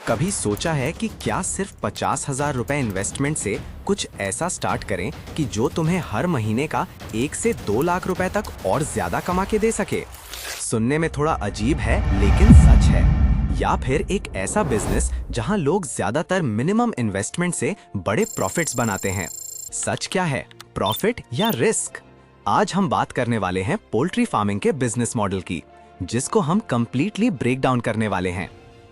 कभी सोचा है कि क्या सिर्फ 50,000 रुपए इन्वेस्टमेंट से कुछ ऐसा स्टार्ट करें कि जो तुम्हें हर महीने का 1 से 2 लाख रुपए तक और ज्यादा कमा के दे सके? सुनने में थोड़ा अजीब है लेकिन सच है। या फिर एक ऐसा बिजनेस जहां लोग ज्यादातर मिनिमम इन्वेस्टमेंट से बड़े प्रॉफिट्स बनाते हैं। सच क्या है, प्रॉफिट या रिस्क? आज हम बात करने वाले हैं पोल्ट्री फार्मिंग के बिजनेस मॉडल की, जिसको हम कंप्लीटली ब्रेक डाउन करने वाले हैं।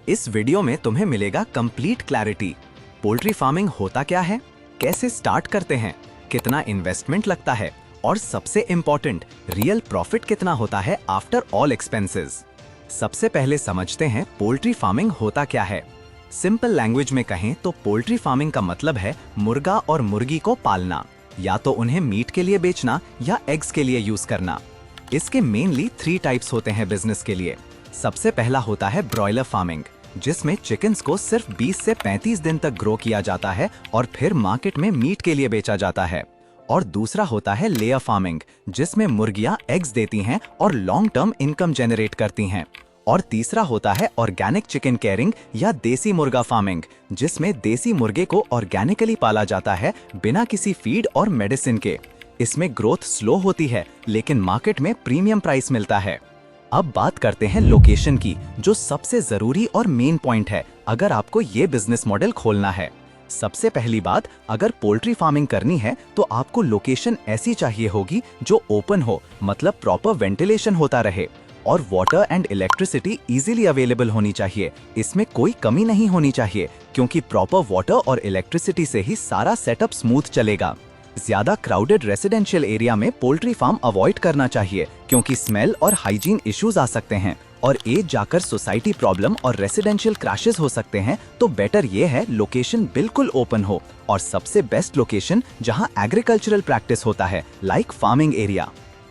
इस वीडियो में तुम्हें मिलेगा कंप्लीट क्लैरिटी। पोल्ट्री फार्मिंग होता क्या है, कैसे स्टार्ट करते हैं, कितना इन्वेस्टमेंट लगता है और सबसे इंपॉर्टेंट रियल प्रॉफिट कितना होता है आफ्टर ऑल एक्सपेंसेस। सबसे पहले समझते हैं पोल्ट्री फार्मिंग होता क्या है। सिंपल लैंग्वेज में कहें तो पोल्ट्री फार्मिंग का मतलब है मुर्गा और मुर्गी को पालना, या तो उन्हें मीट के लिए बेचना या एग्स के लिए यूज करना। इसके मेनली 3 टाइप्स होते हैं बिजनेस के लिए। सबसे पहला होता है ब्रॉयलर फार्मिंग, जिसमें चिकन्स को सिर्फ 20 से 35 दिन तक ग्रो किया जाता है और फिर मार्केट में मीट के लिए बेचा जाता है। और दूसरा होता है लेयर फार्मिंग, जिसमें मुर्गियां एग्स देती हैं और लॉन्ग टर्म इनकम जनरेट करती हैं। और तीसरा होता है ऑर्गेनिक चिकन केयरिंग या देसी मुर्गा फार्मिंग, जिसमें देसी मुर्गे को ऑर्गेनिकली पाला जाता है बिना किसी फीड और मेडिसिन के। इसमें ग्रोथ स्लो होती है लेकिन मार्केट में प्रीमियम प्राइस मिलता है। अब बात करते हैं लोकेशन की, जो सबसे जरूरी और मेन पॉइंट है अगर आपको ये बिजनेस मॉडल खोलना है। सबसे पहली बात, अगर पोल्ट्री फार्मिंग करनी है तो आपको लोकेशन ऐसी चाहिए होगी जो ओपन हो, मतलब प्रॉपर वेंटिलेशन होता रहे, और water and electricity easily available होनी चाहिए। इसमें कोई कमी नहीं होनी चाहिए, क्योंकि प्रॉपर वाटर और इलेक्ट्रिसिटी से ही सारा सेटअप स्मूथ चलेगा। ज्यादा क्राउडेड रेसिडेंशियल एरिया में पोल्ट्री फार्म अवॉइड करना चाहिए, क्योंकि स्मेल और हाइजीन इश्यूज आ सकते हैं और एज जाकर सोसाइटी प्रॉब्लम और रेसिडेंशियल क्रैशेस हो सकते हैं। तो बेटर ये है लोकेशन बिल्कुल ओपन हो, और सबसे बेस्ट लोकेशन जहां एग्रीकल्चरल प्रैक्टिस होता है, लाइक फार्मिंग एरिया।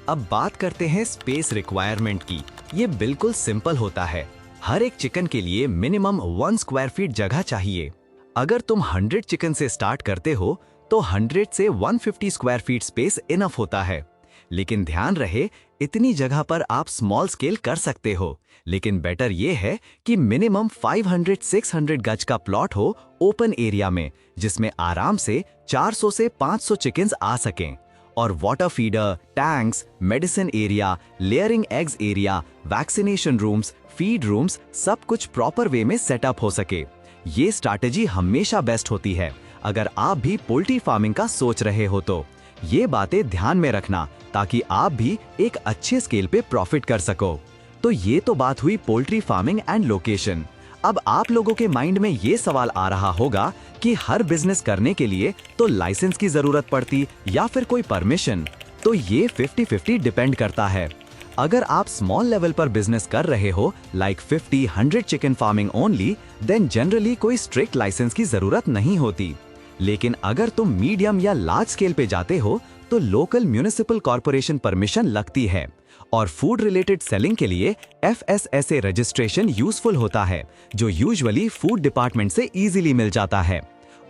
अब बात करते हैं स्पेस रिक्वायरमेंट की। ये बिल्कुल सिंपल होता है। हर एक चिकन के लिए मिनिमम 1 स्क्वायर फीट जगह चाहिए। अगर तुम 100 चिकन से स्टार्ट करते हो तो 100 से 150 स्क्वायर फीट स्पेस इनफ होता है। लेकिन ध्यान रहे, इतनी जगह पर आप स्मॉल स्केल कर सकते हो, लेकिन बेटर ये है कि मिनिमम 500-600 गज का प्लॉट हो ओपन एरिया में, जिसमें आराम से 400 से 500 चिकन्स आ सकें। और water feeder, tanks, medicine area, layering eggs area, vaccination rooms, feed rooms, सब कुछ प्रॉपर वे में सेटअप हो सके। ये स्ट्रैटेजी हमेशा बेस्ट होती है अगर आप भी पोल्ट्री फार्मिंग का सोच रहे हो तो। ये बातें ध्यान में रखना ताकि आप भी एक अच्छे स्केल पे प्रॉफिट कर सको। तो ये तो बात हुई पोल्ट्री फार्मिंग एंड लोकेशन। अब आप लोगों के माइंड में ये सवाल आ रहा होगा कि हर बिजनेस करने के लिए तो लाइसेंस की जरूरत पड़ती या फिर कोई परमिशन। तो ये 50-50 डिपेंड करता है। अगर आप स्मॉल लेवल पर बिजनेस कर रहे हो, like 50-100 chicken farming only, then generally कोई स्ट्रिक्ट लाइसेंस की जरूरत नहीं होती। लेकिन अगर तुम मीडियम या लार्ज स्केल पे जाते हो तो लोकल म्युनिसिपल कॉर्पोरेशन परमिशन लगती है। और फूड रिलेटेड सेलिंग के लिए FSSA रजिस्ट्रेशन यूजफुल होता है, जो यूजुअली फूड डिपार्टमेंट से इजीली मिल जाता है।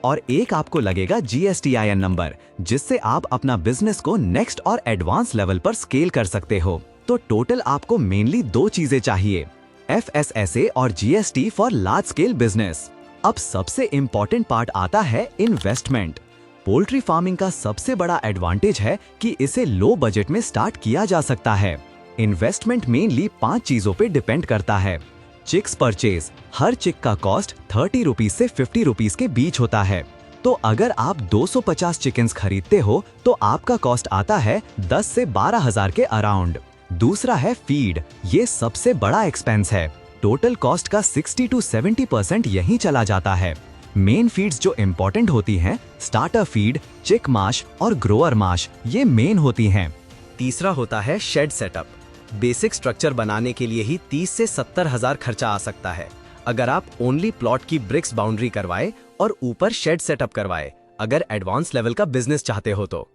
और एक आपको लगेगा GSTIN नंबर, जिससे आप अपना बिजनेस को नेक्स्ट और एडवांस लेवल पर स्केल कर सकते हो। तो टोटल आपको मेनली 2 चीजें चाहिए, FSSA और GST for large scale business. अब सबसे इंपॉर्टेंट पार्ट आता है इन्वेस्टमेंट। पोल्ट्री फार्मिंग का सबसे बड़ा एडवांटेज है कि इसे लो बजट में स्टार्ट किया जा सकता है। इन्वेस्टमेंट मेनली 5 चीजों पे डिपेंड करता है। चिक्स परचेज, हर चिक का कॉस्ट 30 रुपीज से 50 रुपीज के बीच होता है। तो अगर आप 250 चिकन्स खरीदते हो तो आपका कॉस्ट आता है 10 से 12 हजार के अराउंड। दूसरा है फीड, ये सबसे बड़ा एक्सपेंस है। टोटल कॉस्ट का 60 to 70% यहीं चला जाता है। मेन फीड्स जो इम्पोर्टेंट होती हैं, स्टार्टर फीड, चिक माश और ग्रोअर माश, ये मेन होती हैं। तीसरा होता है शेड सेटअप। बेसिक स्ट्रक्चर बनाने के लिए ही 30 से 70 हजार खर्चा आ सकता है, अगर आप ओनली प्लॉट की ब्रिक्स बाउंड्री करवाए और ऊपर शेड सेटअप करवाए, अगर एडवांस लेवल का बिजनेस चाहते हो तो।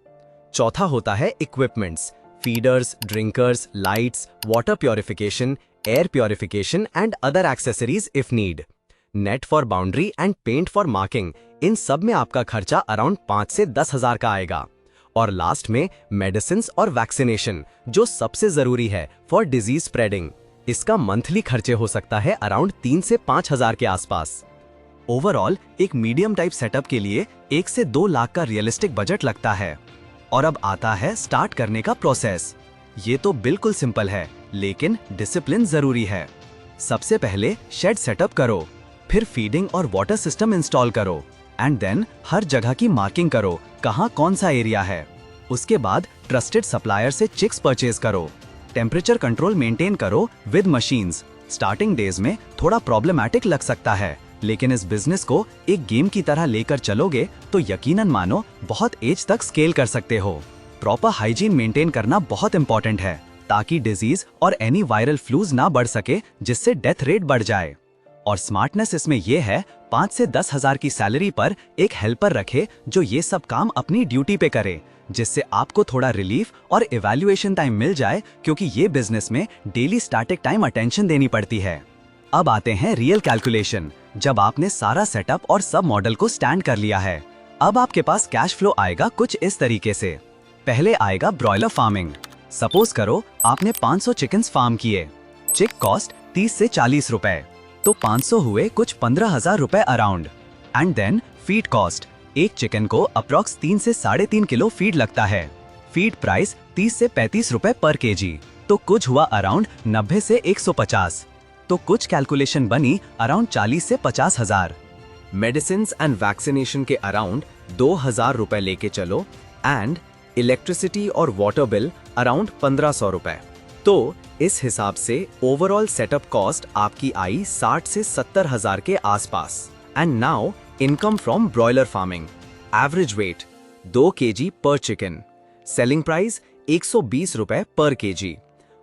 चौथा होता है equipments, feeders, drinkers, lights, water purification, air purification and other accessories if need, net for boundary and paint for marking. इन सब में आपका खर्चा अराउंड 5 से 10 हजार का आएगा। और लास्ट में मेडिसिन और वैक्सीनेशन, जो सबसे जरूरी है फॉर डिजीज स्प्रेडिंग। इसका मंथली खर्चे हो सकता है अराउंड 3 से 5 हजार के आसपास। ओवरऑल एक मीडियम टाइप सेटअप के लिए 1 से 2 लाख का रियलिस्टिक बजट लगता है। और अब आता है स्टार्ट करने का प्रोसेस। ये तो बिल्कुल सिंपल है, लेकिन डिसिप्लिन जरूरी है। सबसे पहले शेड सेटअप करो, फिर फीडिंग और वाटर सिस्टम इंस्टॉल करो, एंड देन हर जगह की मार्किंग करो कहाँ कौन सा एरिया है। उसके बाद ट्रस्टेड सप्लायर से चिक्स परचेज करो, टेम्परेचर कंट्रोल मेंटेन करो विद मशीन्स। स्टार्टिंग डेज में थोड़ा प्रॉब्लमैटिक लग सकता है, लेकिन इस बिजनेस को एक गेम की तरह लेकर चलोगे तो यकीनन मानो बहुत एज तक स्केल कर सकते हो। प्रॉपर हाइजीन मेंटेन करना बहुत इंपॉर्टेंट है, ताकि डिजीज और एनी वायरल फ्लूज ना बढ़ सके जिससे डेथ रेट बढ़ जाए। और स्मार्टनेस इसमें यह है 5 से 10 हजार की सैलरी पर एक हेल्पर रखे जो ये सब काम अपनी ड्यूटी पे करे, जिससे आपको थोड़ा रिलीफ और इवैल्यूएशन टाइम मिल जाए, क्योंकि ये बिजनेस में डेली स्टैटिक टाइम अटेंशन देनी पड़ती है। अब आते हैं रियल कैलकुलेशन। जब आपने सारा सेटअप और सब मॉडल को स्टैंड कर लिया है, अब आपके पास कैश फ्लो आएगा कुछ इस तरीके से। पहले आएगा ब्रॉयलर फार्मिंग। सपोज करो आपने 500 चिकन्स फार्म किए, चिक कॉस्ट 30 से 40 रुपए, तो 500 हुए कुछ 15,000 रुपए around. And then feed cost, एक चिकन को अप्रॉक्स 3 से 3.5 किलो फीड लगता है। फीड प्राइस 30 से 35 रुपए पर केजी, तो कुछ हुआ अराउंड 90 से 150। तो कुछ कैलकुलेशन बनी अराउंड 40 से 50 हजार। मेडिसिन एंड वैक्सीनेशन के अराउंड 2,000 रुपए लेके चलो, एंड इलेक्ट्रिसिटी और वाटर बिल अराउंड 1,500 रुपए। तो इस हिसाब से ओवरऑल सेटअप कॉस्ट आपकी आई 60 से 70 हजार के आसपास। And now income from broiler farming. Average weight 2 kg पर चिकन, सेलिंग प्राइस 120 रुपए पर KG,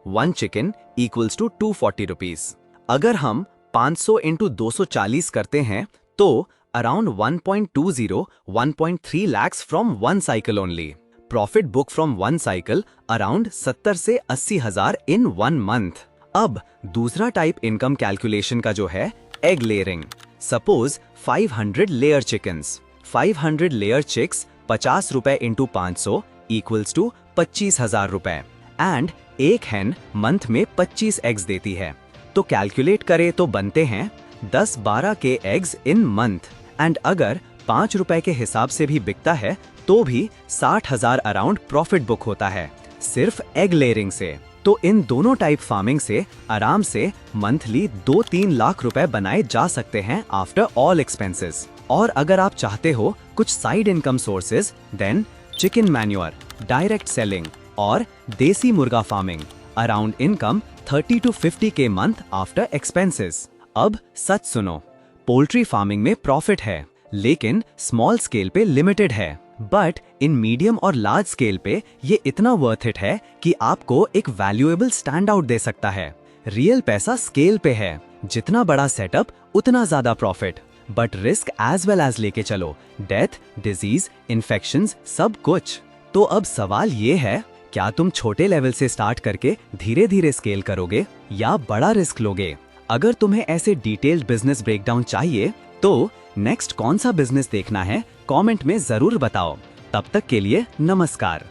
1 chicken equals to 240 rupees. अगर हम 500 इंटू 240 करते हैं तो around 1.20-1.3 lakhs from 1 cycle only. Profit book from 1 cycle around 70 से 80 हजार इन 1 मंथ। अब दूसरा टाइप इनकम कैलकुलेशन का जो है egg layering. Suppose 500 layer chickens, 500 layer chicks 50 रुपए इंटू 500 इक्वल्स टू 25,000 रुपए। एंड एक हैन मंथ में 25 एग्स देती है, तो कैलकुलेट करें तो बनते हैं 10-12 के एग्स इन मंथ। एंड अगर 5 रुपए के हिसाब से भी बिकता है तो भी 60,000 अराउंड प्रॉफिट बुक होता है सिर्फ एग लेयरिंग से। तो इन दोनों टाइप फार्मिंग से आराम से मंथली 2-3 लाख रुपए बनाए जा सकते हैं आफ्टर ऑल एक्सपेंसेस। और अगर आप चाहते हो कुछ side income sources, then chicken manure, direct selling और देसी मुर्गा फार्मिंग, अराउंड इनकम 30 to 50 के मंथ आफ्टर एक्सपेंसेस। अब सच सुनो, पोल्ट्री फार्मिंग में प्रॉफिट है, लेकिन स्मॉल स्केल पे लिमिटेड है। बट इन मीडियम और लार्ज स्केल पे ये इतना वर्थ इट है कि आपको एक वैल्यूएबल स्टैंड आउट दे सकता है। रियल पैसा स्केल पे है, जितना बड़ा सेटअप उतना ज्यादा profit, but risk as well as लेके चलो, डेथ, डिजीज, इन्फेक्शंस, सब कुछ। तो अब सवाल ये है, क्या तुम छोटे लेवल से स्टार्ट करके धीरे धीरे स्केल करोगे या बड़ा रिस्क लोगे? अगर तुम्हें ऐसे डिटेल्ड बिजनेस ब्रेकडाउन चाहिए तो नेक्स्ट कौन सा बिजनेस देखना है कमेंट में जरूर बताओ। तब तक के लिए नमस्कार।